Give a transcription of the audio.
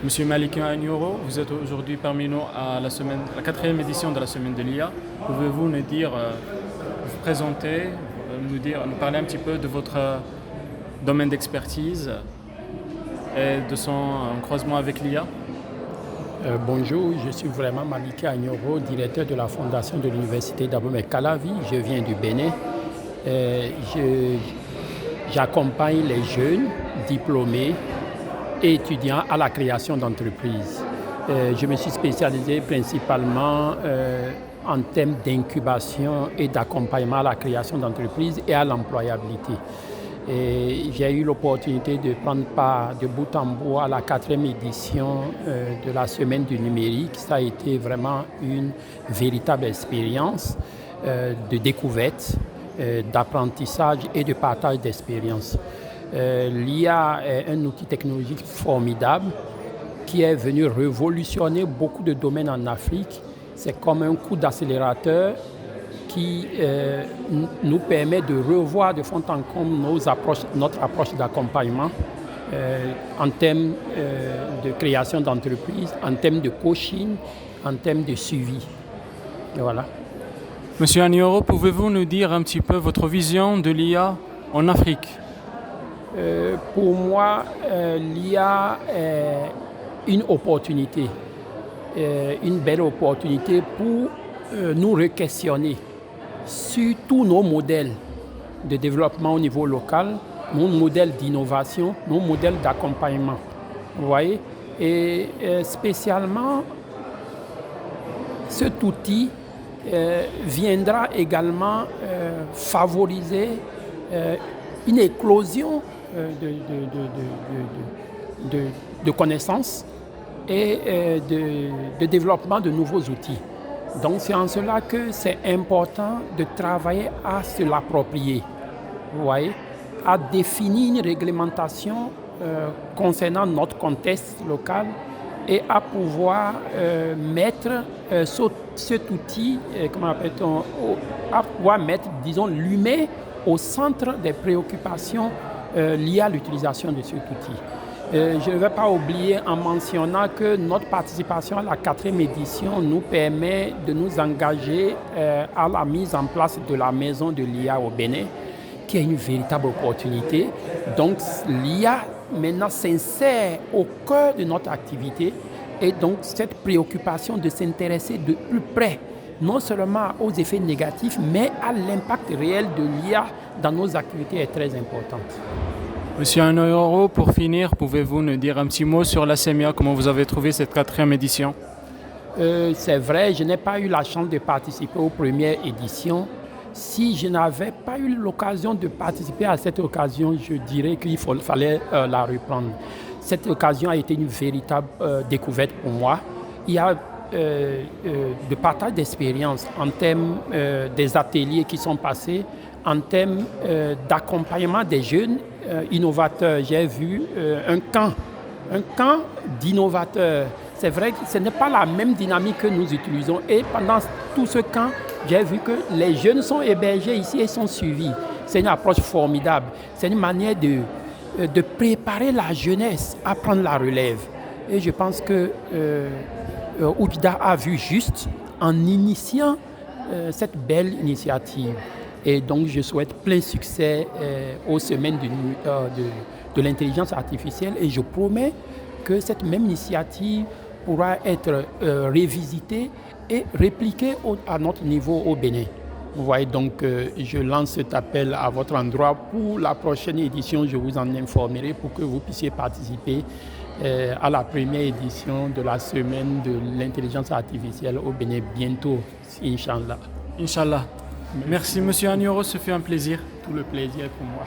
Monsieur Malikia Agnoro, vous êtes aujourd'hui parmi nous à la quatrième édition de la semaine de l'IA. Pouvez-vous nous dire, vous présenter, nous parler un petit peu de votre domaine d'expertise et de son croisement avec l'IA? Bonjour, je suis vraiment Malikia Agnoro, directeur de la fondation de l'université d'Abomey Calavi. Je viens du Bénin. J'accompagne les jeunes diplômés et étudiants à la création d'entreprises. Je me suis spécialisé principalement en termes d'incubation et d'accompagnement à la création d'entreprises et à l'employabilité. J'ai eu l'opportunité de prendre part de bout en bout à la quatrième édition de la semaine du numérique. Ça a été vraiment une véritable expérience de découverte, d'apprentissage et de partage d'expériences. L'IA est un outil technologique formidable qui est venu révolutionner beaucoup de domaines en Afrique. C'est comme un coup d'accélérateur qui nous permet de revoir de fond en comble notre approche d'accompagnement en termes de création d'entreprise, en termes de coaching, en termes de suivi. Et voilà. Monsieur Agnoro, pouvez-vous nous dire un petit peu votre vision de l'IA en Afrique? Pour moi, l'IA est une opportunité, une belle opportunité pour nous re-questionner sur tous nos modèles de développement au niveau local, nos modèles d'innovation, nos modèles d'accompagnement. Vous voyez? Et spécialement, cet outil viendra également favoriser une éclosion de connaissances et de développement de nouveaux outils. Donc c'est en cela que c'est important de travailler à se l'approprier, vous voyez, à définir une réglementation concernant notre contexte local et à pouvoir mettre cet outil, comment appelle-t-on, à pouvoir mettre, disons, l'humain au centre des préoccupations liées à l'utilisation de cet outil. Je ne vais pas oublier en mentionnant que notre participation à la quatrième édition nous permet de nous engager à la mise en place de la maison de l'IA au Bénin, qui est une véritable opportunité. Donc l'IA maintenant s'insère au cœur de notre activité et donc cette préoccupation de s'intéresser de plus près non seulement aux effets négatifs, mais à l'impact réel de l'IA dans nos activités est très importante. Monsieur Agnoro, pour finir, pouvez-vous nous dire un petit mot sur la SEMIA, comment vous avez trouvé cette quatrième édition? C'est vrai, je n'ai pas eu la chance de participer aux premières éditions. Si je n'avais pas eu l'occasion de participer à cette occasion, je dirais qu'il fallait la reprendre. Cette occasion a été une véritable découverte pour moi. Il y a de partage d'expérience en termes des ateliers qui sont passés, en termes d'accompagnement des jeunes innovateurs. J'ai vu un camp d'innovateurs. C'est vrai que ce n'est pas la même dynamique que nous utilisons. Et pendant tout ce camp, j'ai vu que les jeunes sont hébergés ici et sont suivis. C'est une approche formidable. C'est une manière de préparer la jeunesse à prendre la relève. Et je pense que Oujda a vu juste en initiant cette belle initiative. Et donc je souhaite plein succès aux semaines de l'intelligence artificielle et je promets que cette même initiative pourra être révisitée et répliquée à notre niveau au Bénin. Vous voyez, donc je lance cet appel à votre endroit. Pour la prochaine édition, je vous en informerai pour que vous puissiez participer à la première édition de la semaine de l'intelligence artificielle au Bénin bientôt, Inch'Allah. Inch'Allah. Merci Monsieur Agnoro, ce fut un plaisir. Tout le plaisir pour moi.